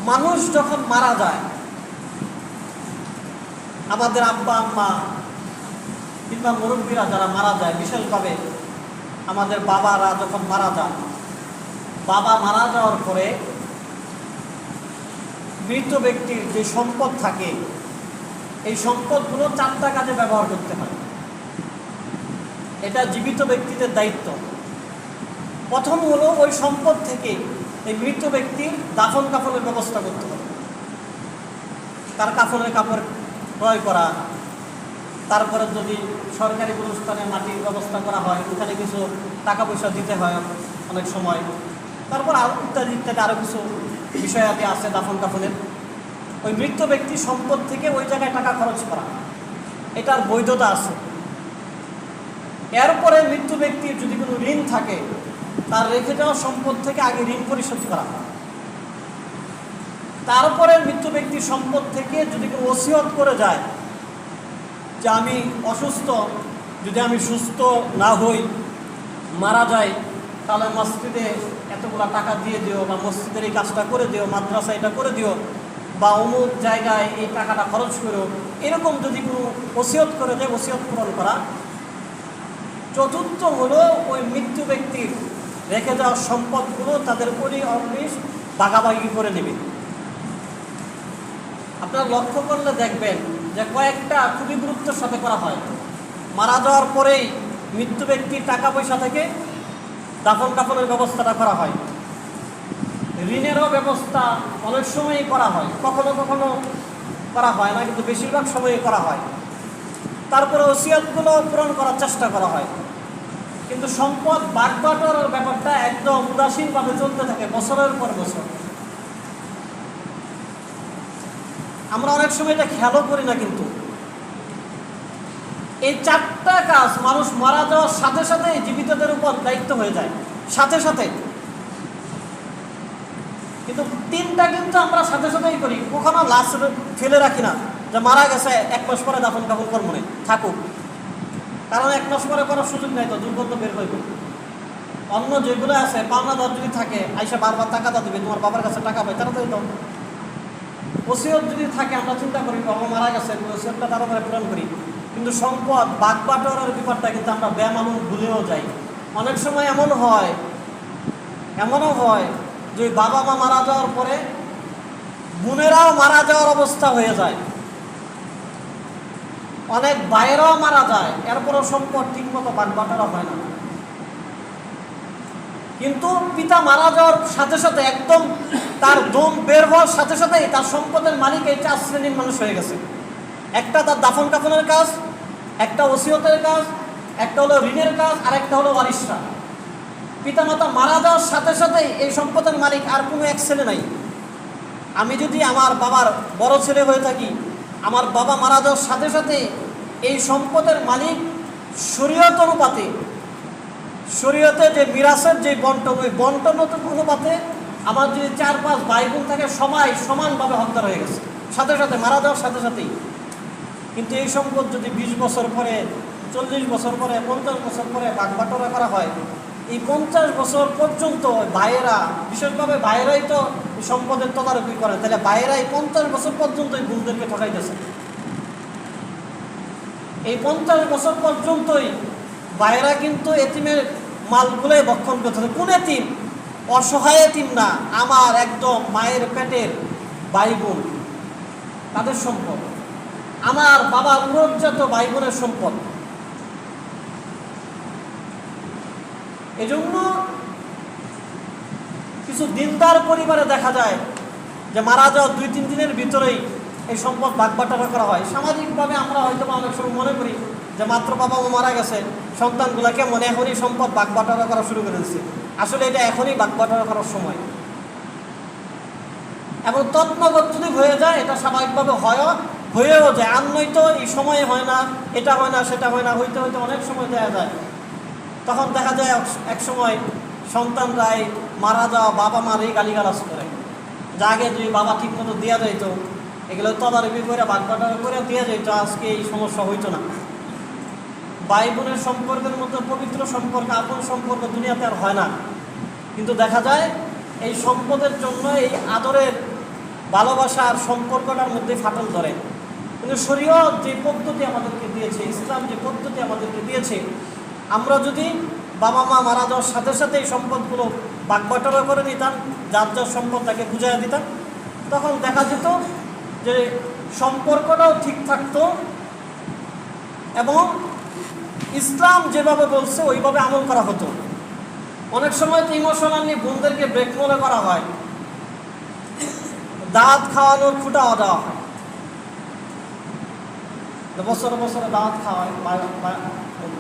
মানুষ যখন মারা যায়, আমাদের আব্বা আম্মা কিংবা মুরব্বীরা যারা মারা যায়, বিশেষভাবে আমাদের বাবারা যখন মারা যায়, বাবা মারা যাওয়ার পরে মৃত ব্যক্তির যে সম্পদ থাকে, এই সম্পদগুলো 4টা কাজে ব্যবহার করতে হয়। এটা জীবিত ব্যক্তিদের দায়িত্ব। প্রথম হলো ওই সম্পদ থেকে এই মৃত ব্যক্তির দাফন কাফনের ব্যবস্থা করতে হবে। তার কাফনের কাপড় ক্রয় করা, তারপরে যদি সরকারি অনুষ্ঠানে মাটির ব্যবস্থা করা হয়, ওখানে কিছু টাকা পয়সা দিতে হয় অনেক সময়। তারপর আরও ইত্যাদি ইত্যাদি আরও কিছু বিষয়াদি আছে দাফন কাফনের। ওই মৃত ব্যক্তির সম্পদ থেকে ওই জায়গায় টাকা খরচ করা, এটার বৈধতা আছে। এরপরে মৃত্যু ব্যক্তির যদি কোনো ঋণ থাকে, তার রেখে যাওয়া সম্পদ থেকে আগে ঋণ পরিশোধ করা। তারপরে মৃত্যু ব্যক্তির সম্পদ থেকে যদি কোনো ওসিয়ত করে যায় যে আমি অসুস্থ, যদি আমি সুস্থ না হই, মারা যাই, তাহলে মসজিদে এতগুলা টাকা দিয়ে দিও, বা মসজিদের এই কাজটা করে দিও, মাদ্রাসা এটা করে দিও, বা অমুক জায়গায় এই টাকাটা খরচ করো, এরকম যদি কোনো ওসিয়ত করে দেয়, ওসিয়ত পূরণ করা। চতুর্থ হলো ওই মৃত্যু ব্যক্তির রেখে যাওয়া সম্পদগুলো তাদের উপরই অনিশ ভাগাভাগি করে নেবে। আপনারা লক্ষ্য করলে দেখবেন যে কয়েকটা খুবই গুরুত্বের সাথে করা হয়। মারা যাওয়ার পরেই মৃত্যু ব্যক্তির টাকা পয়সা থেকে দাফন কাফনের ব্যবস্থাটা করা হয়। ঋণেরও ব্যবস্থা অনেক সময়ই করা হয়, কখনো কখনো করা হয় না, কিন্তু বেশিরভাগ সময়ই করা হয়। তারপরে ওসিয়তগুলো পূরণ করার চেষ্টা করা হয়। কিন্তু সম্পদ বাঁটবাটোয়ারার ব্যাপারটা একদম উদাসীনভাবে চলতে থাকে বছরের পর বছর। আমরা অনেক সময় এটা খেয়ালও করি না। কিন্তু এই 4টা কাজ মানুষ মারা যাওয়ার সাথে সাথে জীবিতদের উপর দায়িত্ব হয়ে যায়, সাথে সাথে। কিন্তু 3টা কিন্তু আমরা সাথে সাথেই করি, কখনো লাশ ফেলে রাখি না যে মারা গেছে 1 মাস পরে দাফন কাফন করবো না, থাকুক। কারণ 1 মাস পরে করার সুযোগ নাই, তো দুর্গন্ধ বের হইব। অন্য যেগুলো আছে পাওনাদার যদি থাকে, আইসা বারবার টাকা দিবে, তোমার বাবার কাছে টাকা পাই, তাড়াতাড়ি দাও। ওসিয়ত যদি থাকে, আমরা চিন্তা করি বাবা মারা গেছে, ওসিয়তটা তাড়াতাড়ি পূরণ করি। কিন্তু সম্পদ বাঁটবাটোয়ারার ব্যাপারটা কিন্তু আমরা বেমালুম ভুলেও যাই। অনেক সময় এমনও হয় যে বাবা মা মারা যাওয়ার পরে বোনেরাও মারা যাওয়ার অবস্থা হয়ে যায়, অনেক ভাইয়েরাও মারা যায়, এরপরও সম্পদ ঠিকমতো বাঁটবাটোয়ারা হয় না। কিন্তু পিতা মারা যাওয়ার সাথে সাথে একদম তার দম বের হওয়ার সাথে সাথেই তার সম্পদের মালিক এই 4 শ্রেণীর মানুষ হয়ে গেছে। একটা তার দাফন কাফনের কাজ, একটা ওসিয়তের কাজ, একটা হলো ঋণের কাজ, আর একটা হলো ওয়ারিশরা। পিতামাতা মারা যাওয়ার সাথে সাথেই এই সম্পদের মালিক আর কোনো এক ছেলে নাই। আমি যদি আমার বাবার বড় ছেলে হয়ে থাকি, আমার বাবা মারা যাওয়ার সাথে সাথে এই সম্পদের মালিক শরীয়ত অনুপাতে, শরীয়তে যে মিরাসের যে বন্টন, ওই বন্টন অনুপাতে আমার যদি 4-5 ভাই বোন থাকে, সমানভাবে হকদার হয়ে গেছে সাথে সাথে, মারা যাওয়ার সাথে সাথেই। কিন্তু এই সম্পদ যদি 20 বছর পরে, 40 বছর পরে, 50 বছর পরে ভাগবাটোয়ারা করা হয়, এই 50 বছর পর্যন্ত ভাইয়েরা, বিশেষভাবে ভাইয়েরাই তো সম্পদের তদারকি করে, তাহলে ভাইয়েরাই 50 বছর পর্যন্ত এই বোনদেরকে ঠকাইতেছে। এই 50 বছর পর্যন্তই ভাইয়েরা কিন্তু এতিমের মালগুলোই ভক্ষণ করতেছে। কোন এতিম? অসহায় এতিম না, আমার একদম মায়ের পেটের ভাই বোন, তাদের সম্পদ, আমার বাবার উরজ্জাত ভাই বোনের সম্পদ। এজন্য কিছু দিনদার পরিবারে দেখা যায় যে মারা যাওয়ার 2-3 দিনের ভিতরেই এই সম্পদ ভাগবাটোয়ারা করা হয়। সামাজিকভাবে আমরা হয়তো অনেক সময় মনে করি যে মাত্র বাবা মা মারা গেছে, সন্তানগুলোকে মনে এখনই সম্পদ ভাগবাটোয়ারা করা শুরু করে দিচ্ছে। আসলে এটা এখনই ভাগবাটোয়ারা করার সময়। এবং তৎনগত যদি হয়ে যায়, এটা স্বাভাবিকভাবে হয়েও যায়। আর নয়তো এই সময়ে হয় না, এটা হয় না, সেটা হয় না, হইতে হইতে অনেক সময় দেওয়া যায়। তখন দেখা যায় এক সময় সন্তানরাই মারা যাওয়া বাবা মারই গালিগালাজ করে, যা আগে যদি বাবা ঠিক মতো দেওয়া যাইত, এগুলো তদারকি করে ভাগবাটোয়ারা করে দেওয়া যাইতো, আজকে এই সমস্যা হইতো না। ভাই বোনের সম্পর্কের মধ্যে পবিত্র সম্পর্ক, আপন সম্পর্ক দুনিয়াতে আর হয় না। কিন্তু দেখা যায় এই সম্পদের জন্য, এই আদরের ভালোবাসার সম্পর্কটার মধ্যে ফাটল ধরে। কিন্তু শরীয়ত যে পদ্ধতি আমাদেরকে দিয়েছে, ইসলাম যে পদ্ধতি আমাদেরকে দিয়েছে, আমরা যদি বাবা মা মারা যাওয়ার সাথে সাথে এই সম্পদগুলো বাগবাটোয়ারা করে নিতাম, যার যার সম্পদ তাকে বুঝাইয়া দিতাম, তখন দেখা যেত যে সম্পর্কটাও ঠিক থাকতো এবং ইসলাম যেভাবে বলছে ওইভাবে আমল করা হতো। অনেক সময় তো ইমোশনালি বোনদেরকে ব্রেক মনে করা হয়, দাঁত খাওয়ানোর খুঁটাও দেওয়া হয়, বছরে বছরে দাঁত খাওয়ায়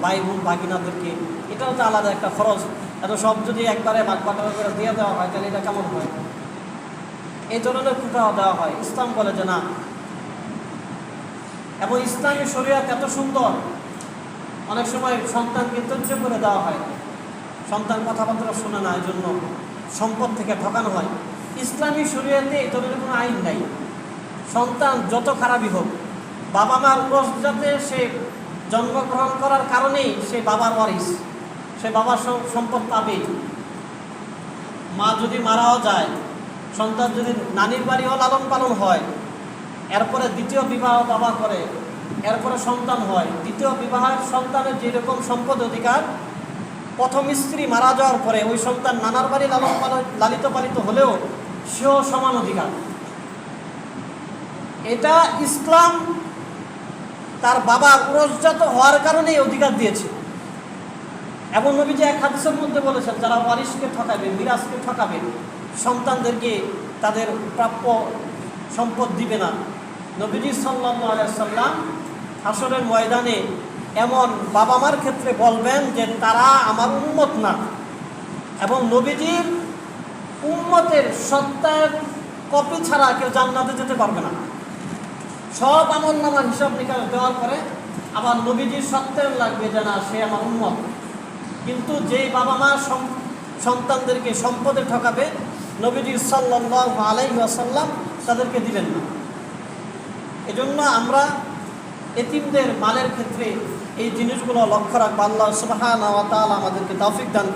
ভাই বোন ভাগিনাদেরকে, এটাও তো আলাদা একটা খরচ। এত সব যদি একবারে বাগবাটোয়ারা করে দিয়ে দেওয়া হয় তাহলে এটা কেমন হয়? এই ধরনের খুঁটাও দেওয়া হয়। ইসলাম বলে যে না, এবং ইসলামী শরীয়ত এত সুন্দর, অনেক সময় সন্তানকে ত্যায্য করে দেওয়া হয়, সন্তান কথাবার্তা শোনে না, এই জন্য সম্পদ থেকে ঠকানো হয়। ইসলামী শরীয়তে এই ধরনের কোনো আইন নাই। সন্তান যত খারাপই হোক, বাবা মার যাতে সে জন্মগ্রহণ করার কারণেই সে বাবার ওয়ারিস, সে বাবার সম্পদ পাবেই। মা যদি মারাও যায়, সন্তান যদি নানির বাড়িও লালন পালন হয়, এরপরে দ্বিতীয় বিবাহ বাবা করে, এরপরে সন্তান হয়, দ্বিতীয় বিবাহের সন্তানের যেরকম সম্পদ অধিকার, প্রথম স্ত্রী মারা যাওয়ার পরে ওই সন্তান নানার বাড়ি লালিত পালিত হলেও সেও সমান অধিকার। এটা ইসলাম তার বাবার উরসজাত হওয়ার কারণে এই অধিকার দিয়েছে। এবং নবীজি এক হাদিসের মধ্যে বলেছেন, যারা ওয়ারিসকে ঠকাবে, মিরাজকে ঠকাবে, সন্তানদেরকে তাদের প্রাপ্য সম্পদ দিবে না, নবীজি সাল্লাল্লাহু আলাইহি ওয়াসাল্লাম হাসরের ময়দানে এমন বাবা মার ক্ষেত্রে বলবেন যে তারা আমার উম্মত না, এবং নবীজির উম্মতের সত্তার কপি ছাড়া কেউ জান্নাতে যেতে পারবে না। সব আমলনামার হিসাব নিকাশ দেওয়ার পরে আবার নবীজির সত্ত্বের লাগবে যে না, সে আমার উম্মত। কিন্তু যেই বাবা মা সন্তানদেরকে সম্পদে ঠকাবে, নবীজি সাল্লাল্লাহু আলাইহি ওয়াসাল্লাম তাদেরকে দিবেন না। এজন্য আমরা এতিমদের মালের ক্ষেত্রে এই জিনিসগুলো লক্ষ্য রাখবো। আল্লাহ সুবহানাহু ওয়া তাআলা আমাদেরকে তৌফিক দান করেন।